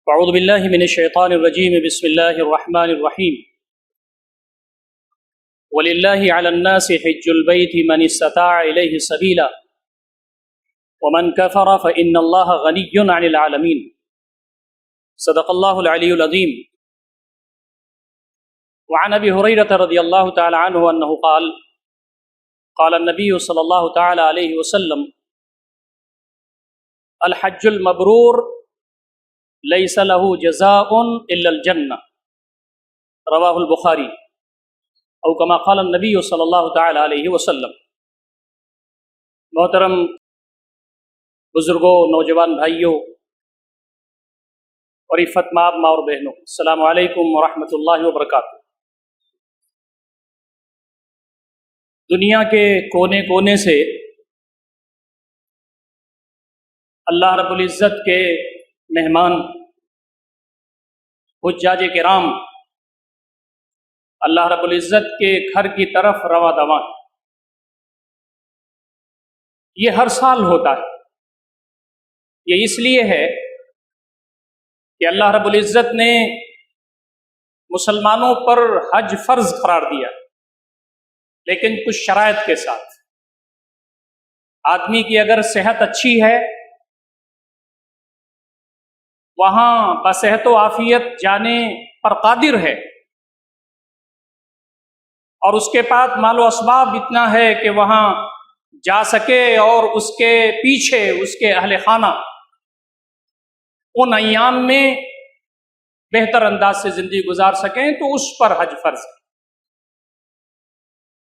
اعوذ باللہ من الشیطان الرجیم بسم اللہ الرحمن الرحیم وَلِلَّهِ عَلَى النَّاسِ حِجُّ الْبَيْتِ مَنِ اسْتَطَاعَ إِلَيْهِ سَبِيلًا وَمَنْ كَفَرَ فَإِنَّ اللَّهَ غَنِيٌّ عَنِ الْعَالَمِينَ صدق اللہ العلی العظیم۔ وعن ابی ہریرہ رضی اللہ تعالی عنہ انہ قال قال النبی صلی اللہ تعالی علیہ وسلم الحج المبرور لیس له جزاء الا الجنہ، رواہ البخاری، او کما قال النبی صلی اللہ تعالی علیہ وسلم۔ محترم بزرگوں، نوجوان بھائیوں اور عفت مآب ماں اور بہنوں، السلام علیکم ورحمۃ اللہ وبرکاتہ۔ دنیا کے کونے کونے سے اللہ رب العزت کے مہمان، حجاج کرام اللہ رب العزت کے گھر کی طرف رواں دواں۔ یہ ہر سال ہوتا ہے۔ یہ اس لیے ہے کہ اللہ رب العزت نے مسلمانوں پر حج فرض قرار دیا، لیکن کچھ شرائط کے ساتھ۔ آدمی کی اگر صحت اچھی ہے، وہاں بصحت و عافیت جانے پر قادر ہے، اور اس کے پاس مال و اسباب اتنا ہے کہ وہاں جا سکے اور اس کے پیچھے اس کے اہل خانہ ان ایام میں بہتر انداز سے زندگی گزار سکیں، تو اس پر حج فرض ہے۔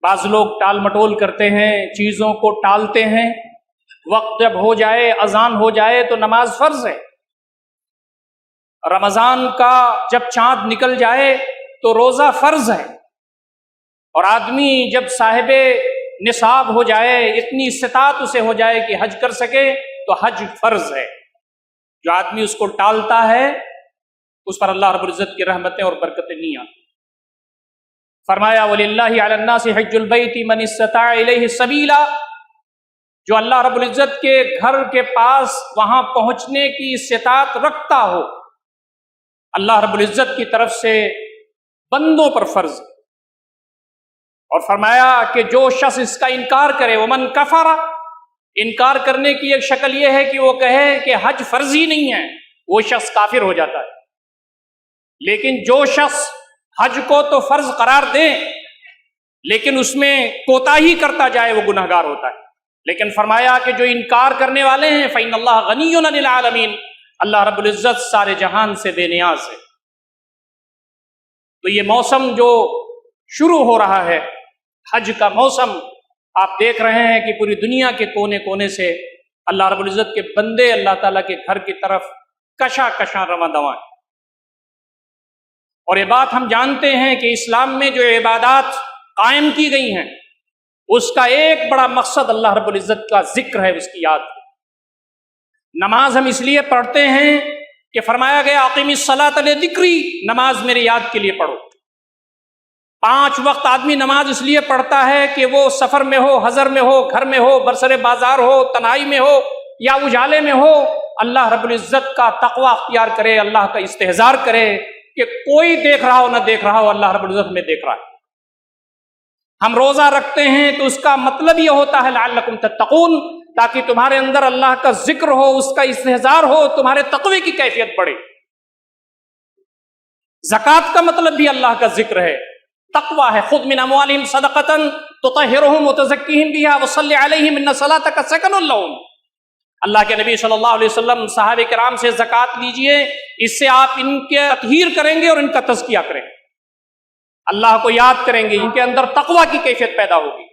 بعض لوگ ٹال مٹول کرتے ہیں، چیزوں کو ٹالتے ہیں۔ وقت جب ہو جائے، اذان ہو جائے تو نماز فرض ہے۔ رمضان کا جب چاند نکل جائے تو روزہ فرض ہے، اور آدمی جب صاحب نصاب ہو جائے، اتنی استطاعت اسے ہو جائے کہ حج کر سکے، تو حج فرض ہے۔ جو آدمی اس کو ٹالتا ہے، اس پر اللہ رب العزت کی رحمتیں اور برکتیں نہیں آتی۔ فرمایا وَلِلَّهِ عَلَى النَّاسِ حِجُّ الْبَيْتِ مَنِ اسْتَطَاعَ إِلَيْهِ سَبِيلًا۔ جو اللہ رب العزت کے گھر کے پاس وہاں پہنچنے کی استطاعت رکھتا ہو، اللہ رب العزت کی طرف سے بندوں پر فرض۔ اور فرمایا کہ جو شخص اس کا انکار کرے، ومن کفر، انکار کرنے کی ایک شکل یہ ہے کہ وہ کہے کہ حج فرض ہی نہیں ہے، وہ شخص کافر ہو جاتا ہے۔ لیکن جو شخص حج کو تو فرض قرار دے، لیکن اس میں کوتاہی کرتا جائے، وہ گنہگار ہوتا ہے۔ لیکن فرمایا کہ جو انکار کرنے والے ہیں، فإن اللہ غنی عن العالمین، اللہ رب العزت سارے جہان سے بے نیاز ہے۔ تو یہ موسم جو شروع ہو رہا ہے، حج کا موسم، آپ دیکھ رہے ہیں کہ پوری دنیا کے کونے کونے سے اللہ رب العزت کے بندے اللہ تعالیٰ کے گھر کی طرف کشاں کشاں رواں دواں ہیں۔ اور یہ بات ہم جانتے ہیں کہ اسلام میں جو عبادات قائم کی گئی ہیں، اس کا ایک بڑا مقصد اللہ رب العزت کا ذکر ہے، اس کی یاد ہے۔ نماز ہم اس لیے پڑھتے ہیں کہ فرمایا گیا اقیم الصلاۃ لذکری، نماز میرے یاد کے لیے پڑھو۔ 5 وقت آدمی نماز اس لیے پڑھتا ہے کہ وہ سفر میں ہو، حضر میں ہو، گھر میں ہو، برسر بازار ہو، تنہائی میں ہو یا اجالے میں ہو، اللہ رب العزت کا تقوی اختیار کرے، اللہ کا استحضار کرے کہ کوئی دیکھ رہا ہو نہ دیکھ رہا ہو، اللہ رب العزت میں دیکھ رہا ہے۔ ہم روزہ رکھتے ہیں تو اس کا مطلب یہ ہوتا ہے لعلکم تتقون، تاکہ تمہارے اندر اللہ کا ذکر ہو، اس کا استحضار ہو، تمہارے تقوی کی کیفیت بڑھے۔ زکوٰۃ کا مطلب بھی اللہ کا ذکر ہے، تقوی ہے۔ خذ من اموالہم صدقۃ تطہرہم وتزکیہم بہا وصلی علیہم ان صلاتک سکن لہم۔ اللہ کے نبی صلی اللہ علیہ وسلم صحابہ کرام سے زکوٰۃ لیجئے، اس سے آپ ان کے تطہیر کریں گے اور ان کا تزکیہ کریں گے، اللہ کو یاد کریں گے، ان کے اندر تقوی کی کیفیت پیدا ہوگی۔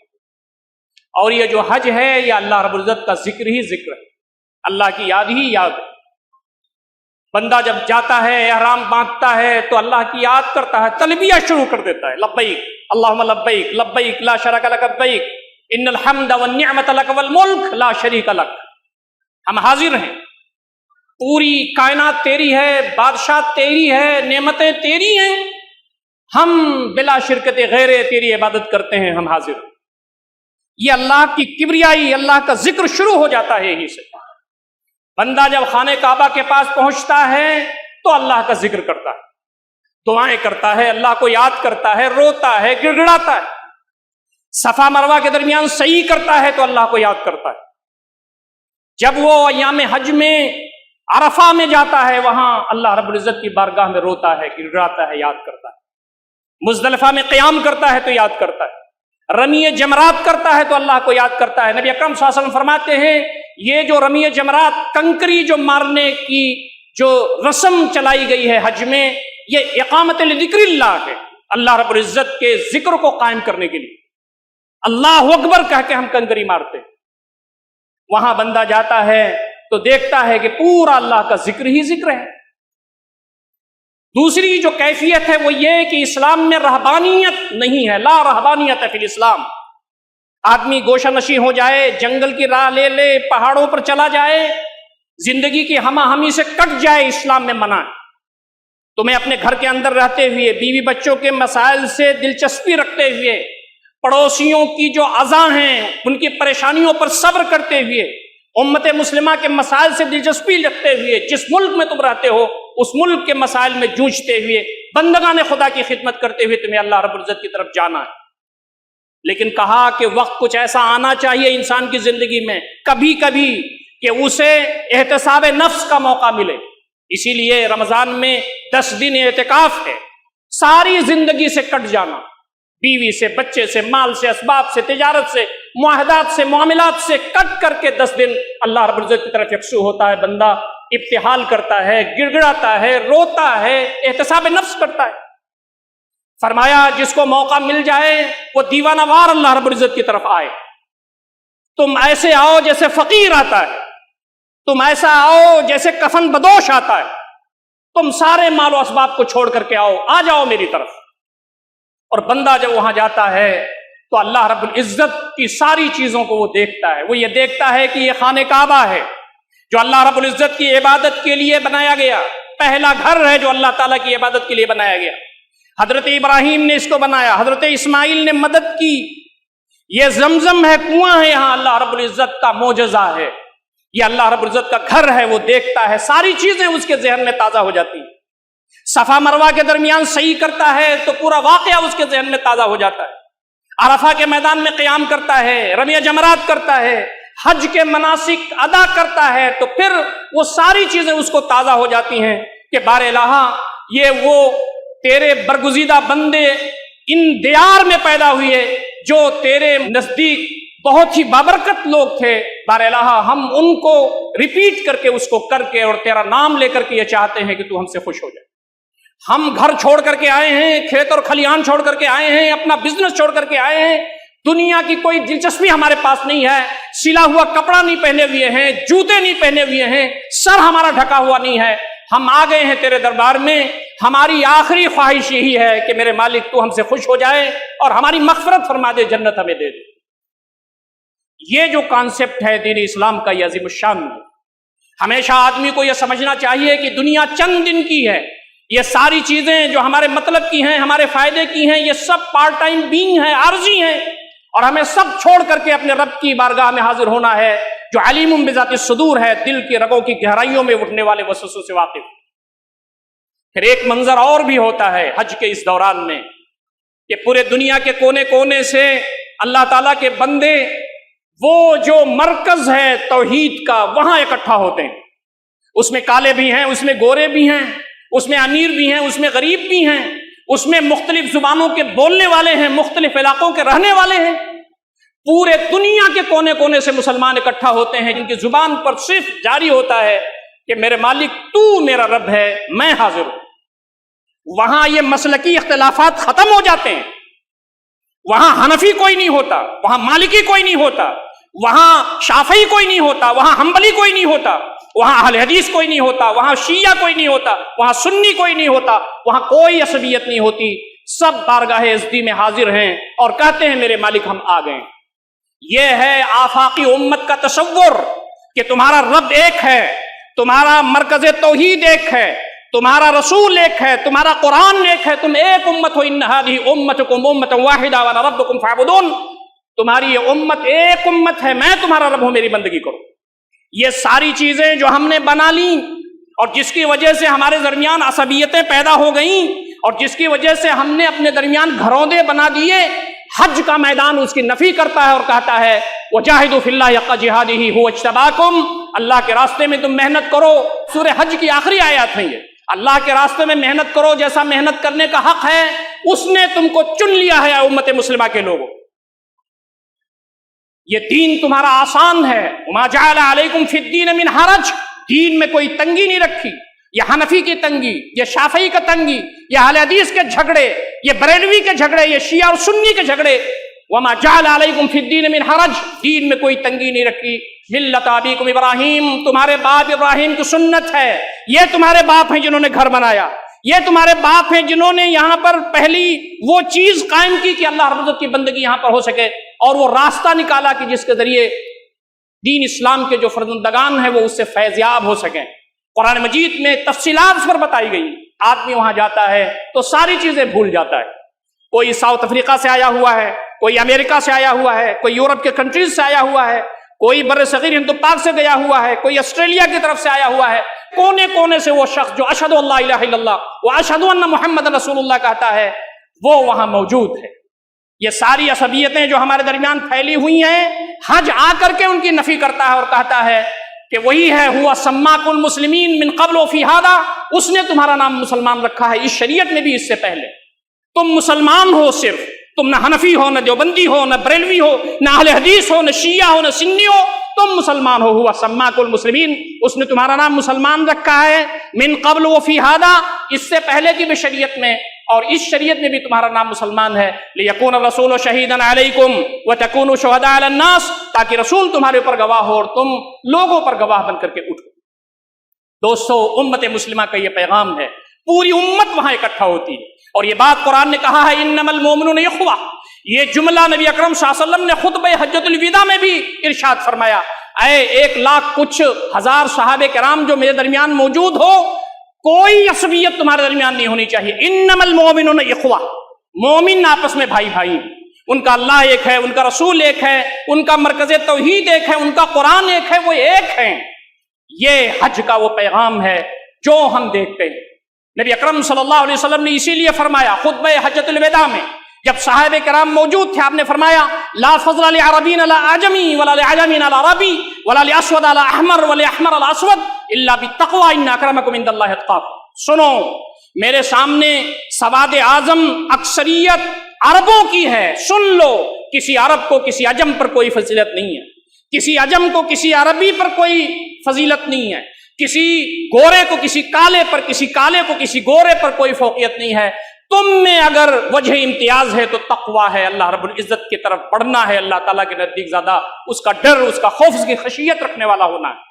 اور یہ جو حج ہے، یہ اللہ رب العزت کا ذکر ہی ذکر ہے، اللہ کی یاد ہی یاد ہے۔ بندہ جب جاتا ہے، احرام باندھتا ہے، تو اللہ کی یاد کرتا ہے، تلبیہ شروع کر دیتا ہے، لبیک اللہم لبیک لبیک لا شریک لک لبیک ان الحمد والنعمت لک والملک لا شریک لک۔ ہم حاضر ہیں، پوری کائنات تیری ہے، بادشاہ تیری ہے، نعمتیں تیری ہیں، ہم بلا شرکت غیر تیری عبادت کرتے ہیں، ہم حاضر ہیں۔ یہ اللہ کی کبریائی، اللہ کا ذکر شروع ہو جاتا ہے یہیں سے۔ بندہ جب خانہ کعبہ کے پاس پہنچتا ہے تو اللہ کا ذکر کرتا ہے، دعائیں کرتا ہے، اللہ کو یاد کرتا ہے، روتا ہے، گڑ گڑاتا ہے، صفا مروہ کے درمیان سعی کرتا ہے تو اللہ کو یاد کرتا ہے، جب وہ ایام حج میں عرفہ میں جاتا ہے وہاں اللہ رب العزت کی بارگاہ میں روتا ہے، گڑ گڑاتا ہے، یاد کرتا ہے، مزدلفہ میں قیام کرتا ہے تو یاد کرتا ہے، رمی جمرات کرتا ہے تو اللہ کو یاد کرتا ہے۔ نبی اکرم صلی اللہ علیہ وسلم فرماتے ہیں یہ جو رمی جمرات، کنکری جو مارنے کی جو رسم چلائی گئی ہے حج میں، یہ اقامت لذکر اللہ ہے، اللہ رب العزت کے ذکر کو قائم کرنے کے لیے اللہ اکبر کہہ کے ہم کنکری مارتے ہیں۔ وہاں بندہ جاتا ہے تو دیکھتا ہے کہ پورا اللہ کا ذکر ہی ذکر ہے۔ دوسری جو کیفیت ہے وہ یہ کہ اسلام میں رہبانیت نہیں ہے، لا رہبانیت فی الاسلام۔ آدمی گوشہ نشیں ہو جائے، جنگل کی راہ لے لے، پہاڑوں پر چلا جائے، زندگی کی ہمہ ہمی سے کٹ جائے، اسلام میں منع ہے۔ تمہیں اپنے گھر کے اندر رہتے ہوئے بیوی بچوں کے مسائل سے دلچسپی رکھتے ہوئے، پڑوسیوں کی جو اذیت ہیں ان کی پریشانیوں پر صبر کرتے ہوئے، امت مسلمہ کے مسائل سے دلچسپی رکھتے ہوئے، جس ملک میں تم رہتے ہو اس ملک کے مسائل میں جوجھتے ہوئے، بندگان خدا کی خدمت کرتے ہوئے تمہیں اللہ رب العزت کی طرف جانا ہے۔ لیکن کہا کہ وقت کچھ ایسا آنا چاہیے انسان کی زندگی میں کبھی کبھی کہ اسے احتساب نفس کا موقع ملے۔ اسی لیے رمضان میں 10 دن اعتکاف ہے، ساری زندگی سے کٹ جانا، بیوی سے، بچے سے، مال سے، اسباب سے، تجارت سے، معاہدات سے، معاملات سے کٹ کر کے 10 دن اللہ رب العزت کی طرف یکسو ہوتا ہے، بندہ ابتحال کرتا ہے، گڑ گڑاتا ہے، روتا ہے، احتساب نفس کرتا ہے۔ فرمایا جس کو موقع مل جائے وہ دیوانہ وار اللہ رب العزت کی طرف آئے۔ تم ایسے آؤ جیسے فقیر آتا ہے، تم ایسا آؤ جیسے کفن بدوش آتا ہے، تم سارے مال و اسباب کو چھوڑ کر کے آؤ، آ جاؤ میری طرف۔ اور بندہ جب وہاں جاتا ہے تو اللہ رب العزت کی ساری چیزوں کو وہ دیکھتا ہے۔ وہ یہ دیکھتا ہے کہ یہ خانہ کعبہ ہے جو اللہ رب العزت کی عبادت کے لیے بنایا گیا، پہلا گھر ہے جو اللہ تعالیٰ کی عبادت کے لیے بنایا گیا۔ حضرت ابراہیم نے اس کو بنایا، حضرت اسماعیل نے مدد کی، یہ زمزم ہے، کنواں ہے، یہاں اللہ رب العزت کا معجزہ ہے، یہ اللہ رب العزت کا گھر ہے۔ وہ دیکھتا ہے، ساری چیزیں اس کے ذہن میں تازہ ہو جاتی ہیں۔ صفا مروہ کے درمیان سعی کرتا ہے تو پورا واقعہ اس کے ذہن میں تازہ ہو جاتا ہے۔ عرفہ کے میدان میں قیام کرتا ہے، رمی جمرات کرتا ہے، حج کے مناسک ادا کرتا ہے، تو پھر وہ ساری چیزیں اس کو تازہ ہو جاتی ہیں کہ بار الہ یہ وہ تیرے برگزیدہ بندے ان دیار میں پیدا ہوئے جو تیرے نزدیک بہت ہی بابرکت لوگ تھے، بار الہ ہم ان کو ریپیٹ کر کے اس کو کر کے اور تیرا نام لے کر کے یہ چاہتے ہیں کہ تو ہم سے خوش ہو جائے۔ ہم گھر چھوڑ کر کے آئے ہیں، کھیت اور کھلیان چھوڑ کر کے آئے ہیں، اپنا بزنس چھوڑ کر کے آئے ہیں، دنیا کی کوئی دلچسپی ہمارے پاس نہیں ہے، سلا ہوا کپڑا نہیں پہنے ہوئے ہیں، جوتے نہیں پہنے ہوئے ہیں، سر ہمارا ڈھکا ہوا نہیں ہے، ہم آ گئے ہیں تیرے دربار میں، ہماری آخری خواہش یہی ہے کہ میرے مالک تو ہم سے خوش ہو جائے اور ہماری مغفرت فرما دے، جنت ہمیں دے دے۔ یہ جو کانسیپٹ ہے دین اسلام کا، یہ عظیم الشان ہے۔ ہمیشہ آدمی کو یہ سمجھنا چاہیے کہ دنیا چند دن کی ہے، یہ ساری چیزیں جو ہمارے مطلب کی ہیں، ہمارے فائدے کی ہیں، یہ سب پارٹ ٹائم بینگ ہیں، عارضی ہیں، اور ہمیں سب چھوڑ کر کے اپنے رب کی بارگاہ میں حاضر ہونا ہے جو علیم بذات الصدور ہے، دل کی رگوں کی گہرائیوں میں اٹھنے والے وسوسوں سے واقف۔ پھر ایک منظر اور بھی ہوتا ہے حج کے اس دوران میں کہ پورے دنیا کے کونے کونے سے اللہ تعالیٰ کے بندے، وہ جو مرکز ہے توحید کا، وہاں اکٹھا ہوتے ہیں۔ اس میں کالے بھی ہیں، اس میں گورے بھی ہیں، اس میں امیر بھی ہیں، اس میں غریب بھی ہیں، اس میں مختلف زبانوں کے بولنے والے ہیں، مختلف علاقوں کے رہنے والے ہیں، پورے دنیا کے کونے کونے سے مسلمان اکٹھا ہوتے ہیں جن کی زبان پر صرف جاری ہوتا ہے کہ میرے مالک تو میرا رب ہے، میں حاضر ہوں۔ وہاں یہ مسلکی اختلافات ختم ہو جاتے ہیں، وہاں حنفی کوئی نہیں ہوتا، وہاں مالکی کوئی نہیں ہوتا، وہاں شافعی کوئی نہیں ہوتا، وہاں حنبلی کوئی نہیں ہوتا، وہاں اہل حدیث کوئی نہیں ہوتا، وہاں شیعہ کوئی نہیں ہوتا، وہاں سنی کوئی نہیں ہوتا، وہاں کوئی عصبیت نہیں ہوتی، سب بارگاہ عزتی میں حاضر ہیں اور کہتے ہیں میرے مالک ہم آ گئے۔ یہ ہے آفاقی امت کا تصور کہ تمہارا رب ایک ہے، تمہارا مرکز توحید ایک ہے، تمہارا رسول ایک ہے، تمہارا قرآن ایک ہے، تم ایک امت ہو، ان هذه امتکم امۃ واحدہ وانا ربکم فاعبدون، تمہاری یہ امت ایک امت ہے، میں تمہارا رب ہوں، میری بندگی کرو۔ یہ ساری چیزیں جو ہم نے بنا لی اور جس کی وجہ سے ہمارے درمیان عصبیتیں پیدا ہو گئیں اور جس کی وجہ سے ہم نے اپنے درمیان گھروندے بنا دیے، حج کا میدان اس کی نفی کرتا ہے اور کہتا ہے وجاہدوا فی اللہ حق جہادہ هو اجتباکم، اللہ کے راستے میں تم محنت کرو۔ سورہ حج کی آخری آیات ہیں یہ، اللہ کے راستے میں محنت کرو، جیسا محنت کرنے کا حق ہے اس نے تم کو چن لیا ہے امت مسلمہ کے لوگوں۔ یہ دین تمہارا آسان ہے، وما جعل علیکم فی الدین من حرج، دین میں کوئی تنگی نہیں رکھی۔ یہ حنفی کی تنگی، یہ شافعی کا تنگی، یہ اہل حدیث کے جھگڑے، یہ بریلوی کے جھگڑے، یہ شیعہ اور سنی کے جھگڑے، وما جعل علیکم فی الدین من حرج، دین میں کوئی تنگی نہیں رکھی۔ ملت ابیکم ابراہیم، تمہارے باپ ابراہیم کی سنت ہے، یہ تمہارے باپ ہیں جنہوں نے گھر بنایا، یہ تمہارے باپ ہیں جنہوں نے یہاں پر پہلی وہ چیز قائم کی کہ اللہ رب العزت کی بندگی یہاں پر ہو سکے، اور وہ راستہ نکالا کہ جس کے ذریعے دین اسلام کے جو فرزندگان ہیں وہ اس سے فیض یاب ہو سکیں۔ قرآن مجید میں تفصیلات اس پر بتائی گئی، آدمی وہاں جاتا ہے تو ساری چیزیں بھول جاتا ہے۔ کوئی ساؤتھ افریقہ سے آیا ہوا ہے، کوئی امریکہ سے آیا ہوا ہے، کوئی یورپ کے کنٹریز سے آیا ہوا ہے، کوئی بر صغیر ہند و پاک سے گیا ہوا ہے، کوئی آسٹریلیا کی طرف سے آیا ہوا ہے، کونے کونے سے وہ شخص جو اشہد ان لا الہ الا اللہ و اشہد ان محمد رسول اللہ کہتا ہے وہ وہاں موجود ہے۔ یہ ساری عصبیتیں جو ہمارے درمیان پھیلی ہوئی ہیں، حج آ کر کے ان کی نفی کرتا ہے اور کہتا ہے کہ وہی ہے ہوا سماکم المسلمین من قبل فی ھذا، اس نے تمہارا نام مسلمان رکھا ہے اس شریعت میں بھی اس سے پہلے۔ تم مسلمان ہو، صرف تم نہ حنفی ہو، نہ دیوبندی ہو، نہ بریلوی ہو، نہ اہل حدیث ہو، نہ شیعہ ہو، نہ سنی ہو، تم مسلمان ہو۔ ہوا سماکم المسلمین، اس نے تمہارا نام مسلمان رکھا ہے، من قبل فی ھذا، اس سے پہلے کی بھی شریعت میں اور اس شریعت میں بھی تمہارا نام مسلمان ہے۔ لیکون الرسول شہیدا علیکم وتکونوا شہداء علی الناس، تاکہ رسول تمہارے اوپر گواہ ہو اور تم لوگوں پر گواہ بن کر کے اٹھو۔ دوستو، امت مسلمہ کا یہ پیغام ہے، پوری امت وہاں اکٹھا ہوتی ہے، اور یہ بات قرآن نے کہا ہے انما المؤمنون اخوہ، یہ جملہ نبی اکرم صلی اللہ علیہ وسلم نے خطبہ حجۃ الوداع میں بھی ارشاد فرمایا۔ اے 1,00,000 کچھ ہزار صحابہ کرام جو میرے درمیان موجود ہو، کوئی عصبیت تمہارے درمیان نہیں ہونی چاہیے۔ انما المؤمنون اخوہ، مومن آپس میں بھائی بھائی، ان کا اللہ ایک ہے، ان کا رسول ایک ہے، ان کا مرکز توحید ایک ہے، ان کا قرآن ایک ہے، وہ ایک ہیں۔ یہ حج کا وہ پیغام ہے جو ہم دیکھتے ہیں۔ نبی اکرم صلی اللہ علیہ وسلم نے اسی لیے فرمایا خطبہ حجۃ الوداع میں، جب صحابہ کرام موجود تھے، آپ نے فرمایا لا فضل لعربی علی اعجمی ولا لعجمی علی عربی ولا لاسود علی احمر ولا احمر علی اسود الا بالتقوی ان اکرمکم عند اللہ اتقاکم۔ سنو، میرے سامنے سواد اعظم اکثریت عربوں کی ہے، سن لو، کسی عرب کو کسی عجم پر کوئی فضیلت نہیں ہے، کسی عجم کو کسی عربی پر کوئی فضیلت نہیں ہے، کسی گورے کو کسی کالے پر، کسی کالے کو کسی گورے پر کوئی فوقیت نہیں ہے۔ تم میں اگر وجہ امتیاز ہے تو تقویٰ ہے، اللہ رب العزت کی طرف بڑھنا ہے، اللہ تعالیٰ کے نزدیک زیادہ اس کا ڈر، اس کا خوف، اس کی خشیت رکھنے والا ہونا ہے۔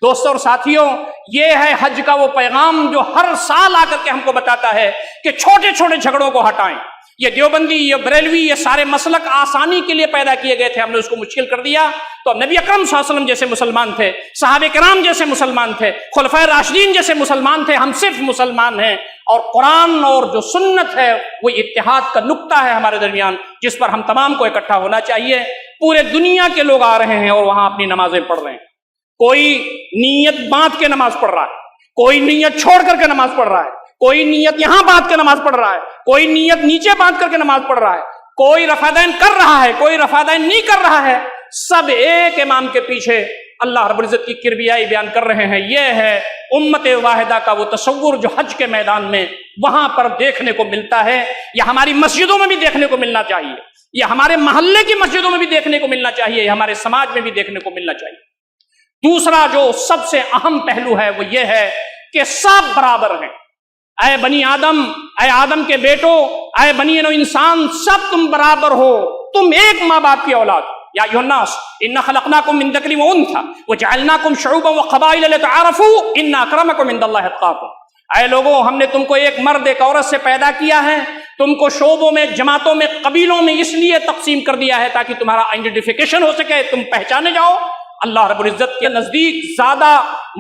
دوستوں اور ساتھیوں، یہ ہے حج کا وہ پیغام جو ہر سال آ کر کے ہم کو بتاتا ہے کہ چھوٹے چھوٹے جھگڑوں کو ہٹائیں۔ یہ دیوبندی، یہ بریلوی، یہ سارے مسلک آسانی کے لیے پیدا کیے گئے تھے، ہم نے اس کو مشکل کر دیا۔ تو اب نبی اکرم صلی اللہ علیہ وسلم جیسے مسلمان تھے، صحابہ کرام جیسے مسلمان تھے، خلفائے راشدین جیسے مسلمان تھے، ہم صرف مسلمان ہیں، اور قرآن اور جو سنت ہے وہ اتحاد کا نقطہ ہے ہمارے درمیان، جس پر ہم تمام کو اکٹھا ہونا چاہیے۔ پورے دنیا کے لوگ آ رہے ہیں اور وہاں اپنی نمازیں پڑھ رہے ہیں، کوئی نیت باندھ کے نماز پڑھ رہا ہے، کوئی نیت چھوڑ کر کے نماز پڑھ رہا ہے، کوئی نیت یہاں باندھ کے نماز پڑھ رہا ہے، کوئی نیت نیچے باندھ کر کے نماز پڑھ رہا ہے، کوئی رفعتین کر رہا ہے، کوئی رفعتین نہیں کر رہا ہے، سب ایک امام کے پیچھے اللہ رب العزت کی کبریائی بیان کر رہے ہیں۔ یہ ہے امت واحدہ کا وہ تصور جو حج کے میدان میں وہاں پر دیکھنے کو ملتا ہے، یا ہماری مسجدوں میں بھی دیکھنے کو ملنا چاہیے، یا ہمارے محلے کی مسجدوں میں بھی دیکھنے کو ملنا چاہیے، یا ہمارے سماج میں بھی دیکھنے کو ملنا چاہیے۔ دوسرا جو سب سے اہم پہلو ہے وہ یہ ہے کہ سب برابر ہیں۔ اے بنی آدم، اے آدم کے بیٹو، اے بنی نو انسان، سب تم برابر ہو، تم ایک ماں باپ کی اولاد۔ یا ایھا الناس انا خلقناکم من ذکر وانثی وجعلناکم شعوبا وقبائل لتعارفوا ان اکرمکم عند اللہ اتقاکم۔ اے لوگوں، ہم نے تم کو ایک مرد ایک عورت سے پیدا کیا ہے، تم کو شعبوں میں، جماعتوں میں، قبیلوں میں اس لیے تقسیم کر دیا ہے تاکہ تمہارا آئیڈینٹیفیکیشن ہو سکے، تم پہچانے جاؤ۔ اللہ رب العزت کے نزدیک زیادہ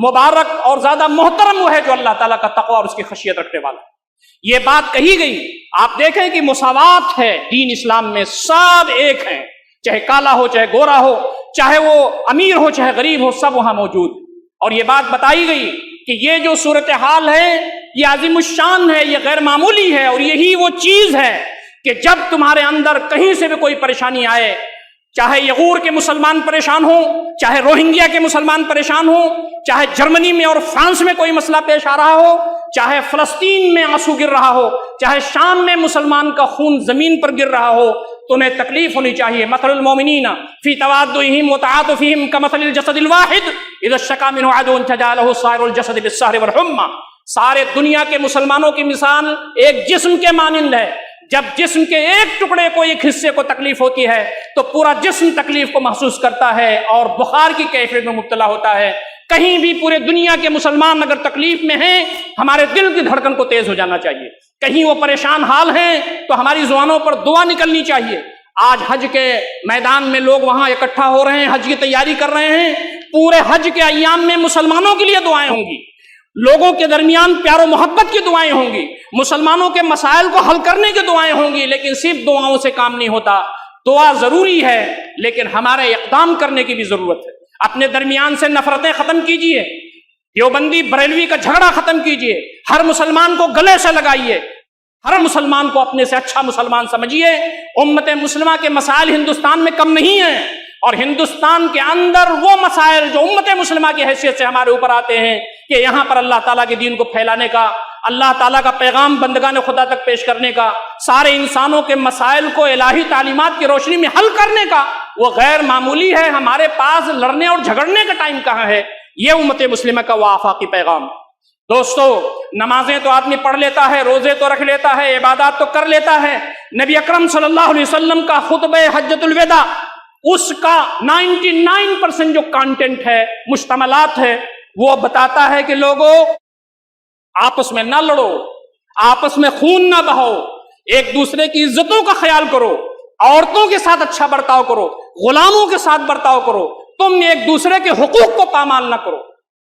مبارک اور زیادہ محترم وہ ہے جو اللہ تعالیٰ کا تقویٰ اور اس کی خشیت رکھنے والا ہے۔ یہ بات کہی گئی، آپ دیکھیں کہ مساوات ہے دین اسلام میں، سب ایک ہیں، چاہے کالا ہو، چاہے گورا ہو، چاہے وہ امیر ہو، چاہے غریب ہو، سب وہاں موجود۔ اور یہ بات بتائی گئی کہ یہ جو صورتحال ہے یہ عظیم الشان ہے، یہ غیر معمولی ہے، اور یہی وہ چیز ہے کہ جب تمہارے اندر کہیں سے بھی کوئی پریشانی آئے، چاہے یغور کے مسلمان پریشان ہوں، چاہے روہنگیا کے مسلمان پریشان ہوں، چاہے جرمنی میں اور فرانس میں کوئی مسئلہ پیش آ رہا ہو، چاہے فلسطین میں آنسو گر رہا ہو، چاہے شام میں مسلمان کا خون زمین پر گر رہا ہو، تمہیں تکلیف ہونی چاہیے۔ مثل المومنین فی توادہم وتعاطفہم کمثل الجسد الواحد اذا اشتکا منہ عضو تداعی لہ سائر الجسد بالسہر والحمى۔ سارے دنیا کے مسلمانوں کی مثال ایک جسم کے مانند ہے، جب جسم کے ایک ٹکڑے کو، ایک حصے کو تکلیف ہوتی ہے تو پورا جسم تکلیف کو محسوس کرتا ہے اور بخار کی کیفیت میں مبتلا ہوتا ہے۔ کہیں بھی پورے دنیا کے مسلمان اگر تکلیف میں ہیں، ہمارے دل کی دھڑکن کو تیز ہو جانا چاہیے۔ کہیں وہ پریشان حال ہیں تو ہماری زبانوں پر دعا نکلنی چاہیے۔ آج حج کے میدان میں لوگ وہاں اکٹھا ہو رہے ہیں، حج کی تیاری کر رہے ہیں، پورے حج کے ایام میں مسلمانوں کے لیے دعائیں ہوں گی، لوگوں کے درمیان پیار و محبت کی دعائیں ہوں گی، مسلمانوں کے مسائل کو حل کرنے کی دعائیں ہوں گی، لیکن صرف دعاؤں سے کام نہیں ہوتا۔ دعا ضروری ہے لیکن ہمارے اقدام کرنے کی بھی ضرورت ہے۔ اپنے درمیان سے نفرتیں ختم کیجئے، دیوبندی بریلوی کا جھگڑا ختم کیجئے، ہر مسلمان کو گلے سے لگائیے، ہر مسلمان کو اپنے سے اچھا مسلمان سمجھیے۔ امت مسلمہ کے مسائل ہندوستان میں کم نہیں ہیں، اور ہندوستان کے اندر وہ مسائل جو امت مسلمہ کی حیثیت سے ہمارے اوپر آتے ہیں کہ یہاں پر اللہ تعالیٰ کے دین کو پھیلانے کا، اللہ تعالیٰ کا پیغام بندگان خدا تک پیش کرنے کا، سارے انسانوں کے مسائل کو الہی تعلیمات کی روشنی میں حل کرنے کا، وہ غیر معمولی ہے۔ ہمارے پاس لڑنے اور جھگڑنے کا ٹائم کہاں ہے؟ یہ امت مسلمہ کا وہ آفاقی پیغام ہے۔ دوستو، نمازیں تو آدمی پڑھ لیتا ہے، روزے تو رکھ لیتا ہے، عبادات تو کر لیتا ہے، نبی اکرم صلی اللہ علیہ وسلم کا خطبہ حجۃ الوداع، اس کا 99% جو کانٹینٹ ہے، مشتملات ہے، وہ بتاتا ہے کہ لوگوں آپس میں نہ لڑو، آپس میں خون نہ بہاؤ، ایک دوسرے کی عزتوں کا خیال کرو، عورتوں کے ساتھ اچھا برتاؤ کرو، غلاموں کے ساتھ برتاؤ کرو، تم ایک دوسرے کے حقوق کو پامال نہ کرو۔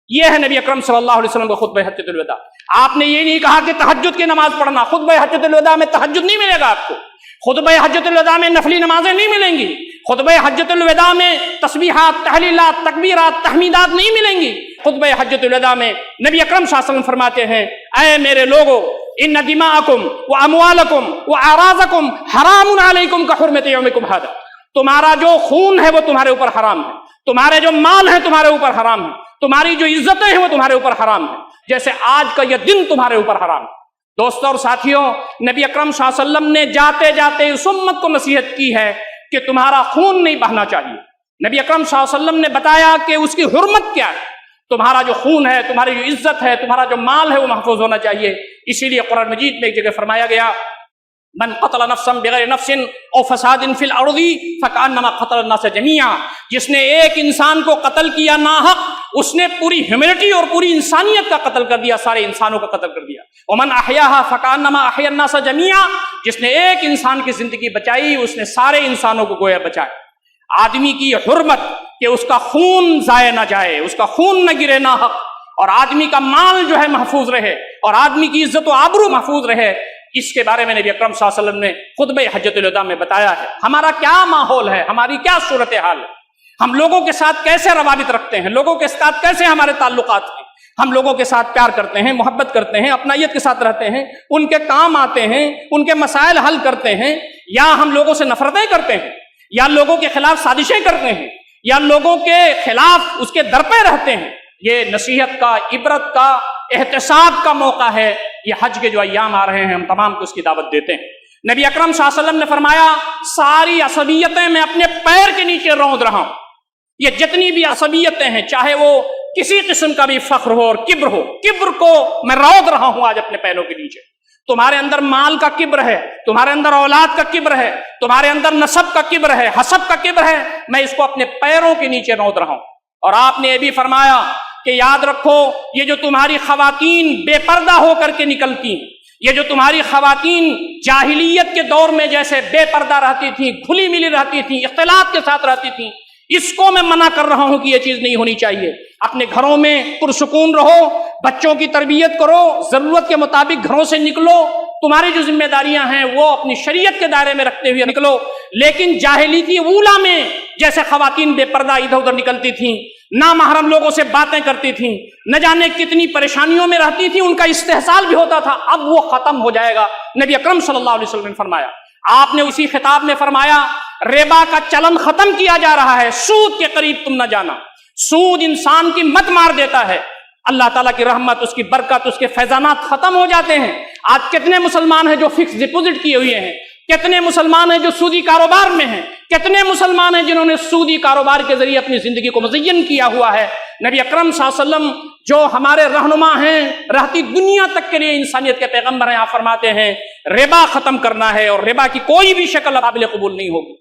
یہ ہے نبی اکرم صلی اللہ علیہ وسلم کا خطبہ حجۃ الوداع۔ آپ نے یہ نہیں کہا کہ تہجد کی نماز پڑھنا، خطبہ حجۃ الوداع میں تہجد نہیں ملے گا آپ کو، خطبہ حجۃ الوداع میں نفلی نمازیں نہیں ملیں گی، خطبہ حجۃ الوداع میں تسبیحات، تحلیلات، تکبیرات، تحمیدات نہیں ملیں گی۔ خطبہ حجۃ الوداع میں نبی اکرم صلی اللہ علیہ وسلم فرماتے ہیں، اے میرے لوگو، ان دماءکم واموالکم واعراضکم حرام علیکم کحرمت یومکم ھذا۔ تمہارا جو خون ہے وہ تمہارے اوپر حرام ہے، تمہارے جو مال ہے تمہارے اوپر حرام ہے، تمہاری جو عزتیں ہیں وہ تمہارے اوپر حرام ہے، جیسے آج کا یہ دن تمہارے اوپر حرام ہے۔ دوستوں اور ساتھیوں، نبی اکرم صلی اللہ علیہ وسلم نے جاتے جاتے اس امت کو نصیحت کی ہے کہ تمہارا خون نہیں بہنا چاہیے۔ نبی اکرم صلی اللہ علیہ وسلم نے بتایا کہ اس کی حرمت کیا ہے، تمہارا جو خون ہے، تمہاری جو عزت ہے، تمہارا جو مال ہے وہ محفوظ ہونا چاہیے۔ اسی لیے قرآن مجید میں ایک جگہ فرمایا گیا، من قتل نفسا بغیر نفس او فساد فی الارض فکانما قتل الناس جميعا۔ جس نے ایک انسان کو قتل کیا ناحق، اس نے پوری ہیومینٹی اور پوری انسانیت کا قتل کر دیا، سارے انسانوں کا قتل کر دیا۔ ومن احیاها فکانما احیا الناس جميعا۔ جس نے ایک انسان کی زندگی بچائی، اس نے سارے انسانوں کو گویا بچایا۔ آدمی کی حرمت کہ اس کا خون ضائع نہ جائے، اس کا خون نہ گرے ناحق، اور آدمی کا مال جو ہے محفوظ رہے، اور آدمی کی عزت و آبرو محفوظ رہے، اس کے بارے میں نبی اکرم صلی اللہ علیہ وسلم نے خطبہ حجۃ الوداع میں بتایا ہے۔ ہمارا کیا ماحول ہے، ہماری کیا صورتحال ہے، ہم لوگوں کے ساتھ کیسے روابط رکھتے ہیں، لوگوں کے ساتھ کیسے ہمارے تعلقات ہیں، ہم لوگوں کے ساتھ پیار کرتے ہیں، محبت کرتے ہیں، اپنائیت کے ساتھ رہتے ہیں، ان کے کام آتے ہیں، ان کے مسائل حل کرتے ہیں، یا ہم لوگوں سے نفرتیں کرتے ہیں، یا لوگوں کے خلاف سازشیں کرتے ہیں، یا لوگوں کے خلاف اس کے در پہ رہتے ہیں۔ یہ نصیحت کا، عبرت کا، احتساب کا موقع ہے۔ یہ حج کے جو ایام آ رہے ہیں، ہم تمام کو اس کی دعوت دیتے ہیں۔ نبی اکرم صلی اللہ علیہ وسلم نے فرمایا، ساری عصبیتیں میں اپنے پیر کے نیچے روند رہا ہوں۔ یہ جتنی بھی عصبیتیں ہیں، چاہے وہ کسی قسم کا بھی فخر ہو اور کبر ہو، کبر کو میں روند رہا ہوں آج اپنے پیروں کے نیچے۔ تمہارے اندر مال کا کبر ہے، تمہارے اندر اولاد کا کبر ہے، تمہارے اندر نسب کا کبر ہے، حسب کا کبر ہے، میں اس کو اپنے پیروں کے نیچے روند رہا ہوں۔ اور آپ نے یہ بھی فرمایا کہ یاد رکھو، یہ جو تمہاری خواتین بے پردہ ہو کر کے نکلتی ہیں، یہ جو تمہاری خواتین جاہلیت کے دور میں جیسے بے پردہ رہتی تھیں، کھلی ملی رہتی تھیں، اختلاط کے ساتھ رہتی تھیں، اس کو میں منع کر رہا ہوں کہ یہ چیز نہیں ہونی چاہیے۔ اپنے گھروں میں پرسکون رہو، بچوں کی تربیت کرو، ضرورت کے مطابق گھروں سے نکلو، تمہاری جو ذمہ داریاں ہیں وہ اپنی شریعت کے دائرے میں رکھتے ہوئے نکلو۔ لیکن جاہلیتی اولا میں جیسے خواتین بے پردہ ادھر ادھر نکلتی تھیں، نامحرم لوگوں سے باتیں کرتی تھیں، نہ جانے کتنی پریشانیوں میں رہتی تھی، ان کا استحصال بھی ہوتا تھا، اب وہ ختم ہو جائے گا۔ نبی اکرم صلی اللہ علیہ وسلم نے فرمایا، آپ نے اسی خطاب میں فرمایا ربا کا چلن ختم کیا جا رہا ہے، سود کے قریب تم نہ جانا، سود انسان کی مت مار دیتا ہے، اللہ تعالیٰ کی رحمت، اس کی برکت، اس کے فیضانات ختم ہو جاتے ہیں۔ آج کتنے مسلمان ہیں جو فکس ڈپوزٹ کیے ہوئے ہیں، کتنے مسلمان ہیں جو سودی کاروبار میں ہیں، کتنے مسلمان ہیں جنہوں نے سودی کاروبار کے ذریعے اپنی زندگی کو مزین کیا ہوا ہے۔ نبی اکرم صلی اللہ علیہ وسلم جو ہمارے رہنما ہیں، رہتی دنیا تک کے لیے انسانیت کے پیغمبر ہیں، آپ فرماتے ہیں ربا ختم کرنا ہے اور ربا کی کوئی بھی شکل قابل قبول نہیں ہوگی۔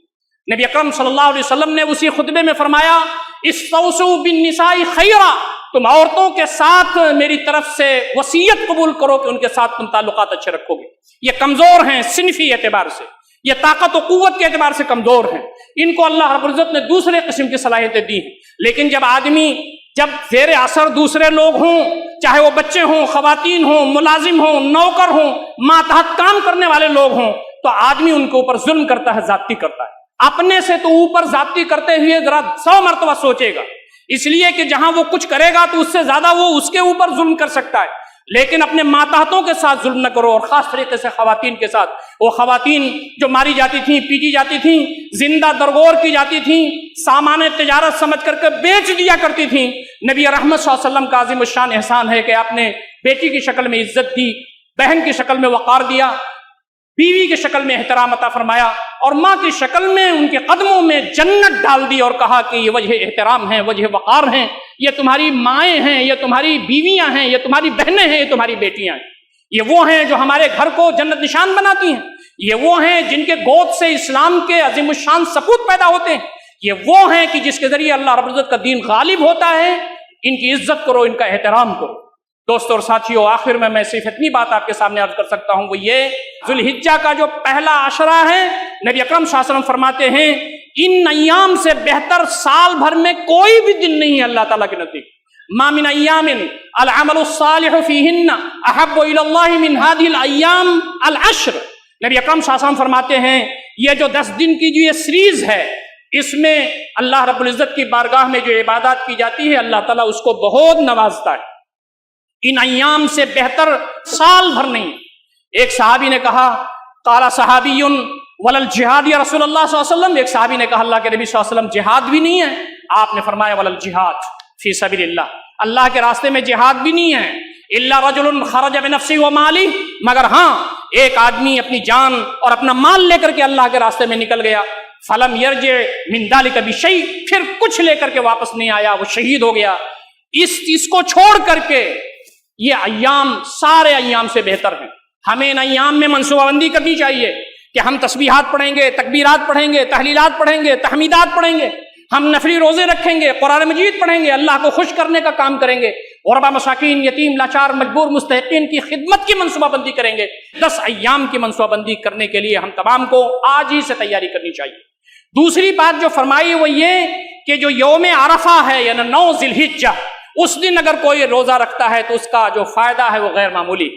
نبی اکرم صلی اللہ علیہ وسلم نے اسی خطبے میں فرمایا استوصوا بالنساء خیرا، تم عورتوں کے ساتھ میری طرف سے وصیت قبول کرو کہ ان کے ساتھ تم تعلقات اچھے رکھو گے۔ یہ کمزور ہیں صنفی اعتبار سے، یہ طاقت و قوت کے اعتبار سے کمزور ہیں، ان کو اللہ رب العزت نے دوسرے قسم کی صلاحیتیں دی ہیں۔ لیکن جب آدمی زیر اثر دوسرے لوگ ہوں، چاہے وہ بچے ہوں، خواتین ہوں، ملازم ہوں، نوکر ہوں، ماتحت کام کرنے والے لوگ ہوں، تو آدمی ان کے اوپر ظلم کرتا ہے، زیادتی کرتا ہے۔ اپنے سے تو اوپر زیادتی کرتے ہوئے ذرا 100 مرتبہ سوچے گا، اس لیے کہ جہاں وہ کچھ کرے گا تو اس سے زیادہ وہ اس کے اوپر ظلم کر سکتا ہے۔ لیکن اپنے ماتحتوں کے ساتھ ظلم نہ کرو، اور خاص طریقے سے خواتین کے ساتھ۔ وہ خواتین جو ماری جاتی تھیں، پیٹی جاتی تھیں، زندہ درگور کی جاتی تھیں، سامان تجارت سمجھ کر کے بیچ دیا کرتی تھیں، نبی رحمت صلی اللہ علیہ وسلم کا عظیم الشان احسان ہے کہ آپ نے بیٹی کی شکل میں عزت دی، بہن کی شکل میں وقار دیا، بیوی کی شکل میں احترام عطا فرمایا، اور ماں کی شکل میں ان کے قدموں میں جنت ڈال دی، اور کہا کہ یہ وجہ احترام ہے، وجہ وقار ہیں، یہ تمہاری مائیں ہیں، یہ تمہاری بیویاں ہیں، یہ تمہاری بہنیں ہیں، یہ تمہاری بیٹیاں ہیں، یہ وہ ہیں جو ہمارے گھر کو جنت نشان بناتی ہیں، یہ وہ ہیں جن کے گود سے اسلام کے عظیم الشان سپوت پیدا ہوتے ہیں، یہ وہ ہیں کہ جس کے ذریعے اللہ رب العزت کا دین غالب ہوتا ہے۔ ان کی عزت کرو، ان کا احترام کرو۔ دوستوں اور ساتھیوں، آخر میں صرف اتنی بات آپ کے سامنے عرض کر سکتا ہوں، وہ یہ ذوالحجہ کا جو پہلا عشرہ ہے، نبی اکرم صلی اللہ علیہ وسلم فرماتے ہیں ان ایام سے بہتر سال بھر میں کوئی بھی دن نہیں ہے اللہ تعالیٰ کے نزدیک۔ ما من ایام العمل الصالح فیہن احب الی اللہ من هذه الایام العشر۔ نبی اکرم صلی اللہ علیہ وسلم فرماتے ہیں یہ جو 10 دن کی جو یہ سیریز ہے، اس میں اللہ رب العزت کی بارگاہ میں جو عبادات کی جاتی ہے، اللہ تعالیٰ اس کو بہت نوازتا ہے۔ ان ایام سے بہتر سال بھر نہیں۔ ایک صحابی نے کہا قال صحابی ولا الجہاد یا رسول اللہ صلی اللہ علیہ وسلم، ایک صحابی نے کہا اللہ کے نبی صلی اللہ علیہ وسلم جہاد بھی نہیں ہے؟ آپ نے فرمایا ولا الجہاد فی سبیل اللہ، اللہ کے راستے میں جہاد بھی نہیں ہے، الا رجل خرج بنفسه وماله، مگر ہاں ایک آدمی اپنی جان اور اپنا مال لے کر کے اللہ کے راستے میں نکل گیا، فلم یرجع من ذلک بشیء، پھر کچھ لے کر کے واپس نہیں آیا، وہ شہید ہو گیا۔ اس کو چھوڑ کر کے یہ ایام سارے ایام سے بہتر ہیں۔ ہمیں ان ایام میں منصوبہ بندی کرنی چاہیے کہ ہم تسبیحات پڑھیں گے، تکبیرات پڑھیں گے، تحلیلات پڑھیں گے، تحمیدات پڑھیں گے، ہم نفلی روزے رکھیں گے، قرآن مجید پڑھیں گے، اللہ کو خوش کرنے کا کام کریں گے، غربا مساکین، یتیم، لاچار، مجبور، مستحقین کی خدمت کی منصوبہ بندی کریں گے۔ 10 ایام کی منصوبہ بندی کرنے کے لیے ہم تمام کو آج ہی سے تیاری کرنی چاہیے۔ دوسری بات جو فرمائی وہ یہ کہ جو یوم عرفہ ہے یعنی 9 ذی الحجہ، اس دن اگر کوئی روزہ رکھتا ہے تو اس کا جو فائدہ ہے وہ غیر معمولی۔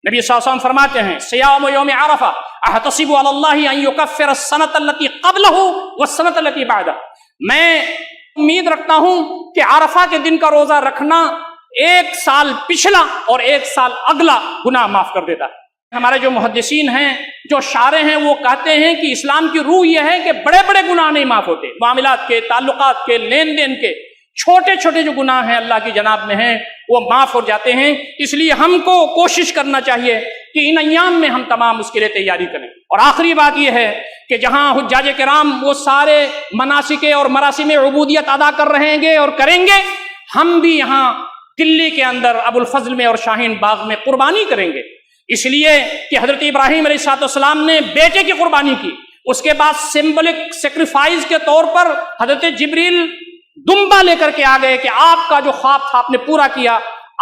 نبی صلی اللہ علیہ وسلم فرماتے ہیں صیام یوم عرفہ احتسب علی اللہ ان یکفر السنۃ التي قبلہ والسنۃ التي بعدہ، میں امید رکھتا ہوں کہ عرفہ کے دن کا روزہ رکھنا 1 سال پچھلا اور 1 سال اگلا گناہ معاف کر دیتا ہے۔ ہمارے جو محدثین ہیں، جو شارح ہیں، وہ کہتے ہیں کہ اسلام کی روح یہ ہے کہ بڑے بڑے گناہ نہیں معاف ہوتے، معاملات کے، تعلقات کے، لین دین کے، چھوٹے چھوٹے جو گناہ ہیں اللہ کی جناب میں ہیں وہ معاف ہو جاتے ہیں۔ اس لیے ہم کو کوشش کرنا چاہیے کہ ان ایام میں ہم تمام اس کے لیے تیاری کریں۔ اور آخری بات یہ ہے کہ جہاں حجاج کرام وہ سارے مناسک اور مراسم عبودیت ادا کر رہے گے اور کریں گے، ہم بھی یہاں دلی کے اندر ابو الفضل میں اور شاہین باغ میں قربانی کریں گے، اس لیے کہ حضرت ابراہیم علیہ السلام نے بیٹے کی قربانی کی، اس کے بعد سمبولک سیکریفائز کے طور پر حضرت جبریل دمبا لے کر کے آ گئے کہ آپ کا جو خواب تھا آپ نے پورا کیا،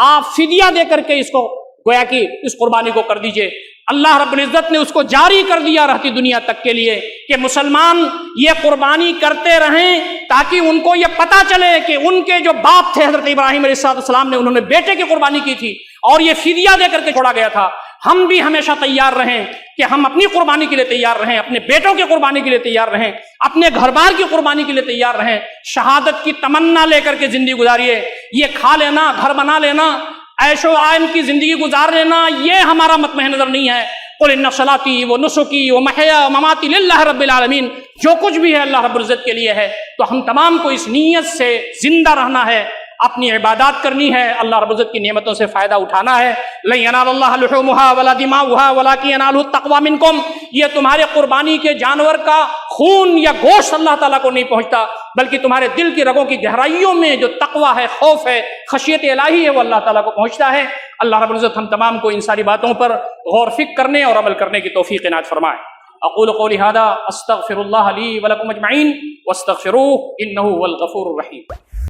آپ فدیہ دے کر کے اس کو گویا کہ اس قربانی کو کر دیجئے۔ اللہ رب العزت نے اس کو جاری کر دیا رہتی دنیا تک کے لیے کہ مسلمان یہ قربانی کرتے رہیں تاکہ ان کو یہ پتا چلے کہ ان کے جو باپ تھے حضرت ابراہیم علیہ السلام نے، انہوں نے بیٹے کی قربانی کی تھی اور یہ فدیہ دے کر کے چھوڑا گیا تھا۔ ہم بھی ہمیشہ تیار رہیں کہ ہم اپنی قربانی کے لیے تیار رہیں، اپنے بیٹوں کی قربانی کے لیے تیار رہیں، اپنے گھر بار کی قربانی کے لیے تیار رہیں۔ شہادت کی تمنا لے کر کے زندگی گزاریے۔ یہ کھا لینا، گھر بنا لینا، عیش و آئم کی زندگی گزار لینا، یہ ہمارا مطمع نظر نہیں ہے۔ قل ان صلاتی و نسکی و محیا و مماتی للہ رب العالمین، جو کچھ بھی ہے اللہ رب العزت کے لیے ہے۔ تو ہم تمام کو اس نیت سے زندہ رہنا ہے، اپنی عبادات کرنی ہے، اللہ رب العزت کی نعمتوں سے فائدہ اٹھانا ہے۔ لن ینال اللہ لحومها ولا دماؤها ولکن ینالہ التقوی منکم، یہ تمہارے قربانی کے جانور کا خون یا گوشت اللہ تعالیٰ کو نہیں پہنچتا، بلکہ تمہارے دل کی رگوں کی گہرائیوں میں جو تقوی ہے، خوف ہے، خشیت الہی ہے، وہ اللہ تعالیٰ کو پہنچتا ہے۔ اللہ رب العزت ہم تمام کو ان ساری باتوں پر غور فکر کرنے اور عمل کرنے کی توفیق عنایت فرمائے۔ اقول قولی ھذا استغفر اللہ لی ولکم اجمعین واستغفروہ انہ هو الغفور الرحیم۔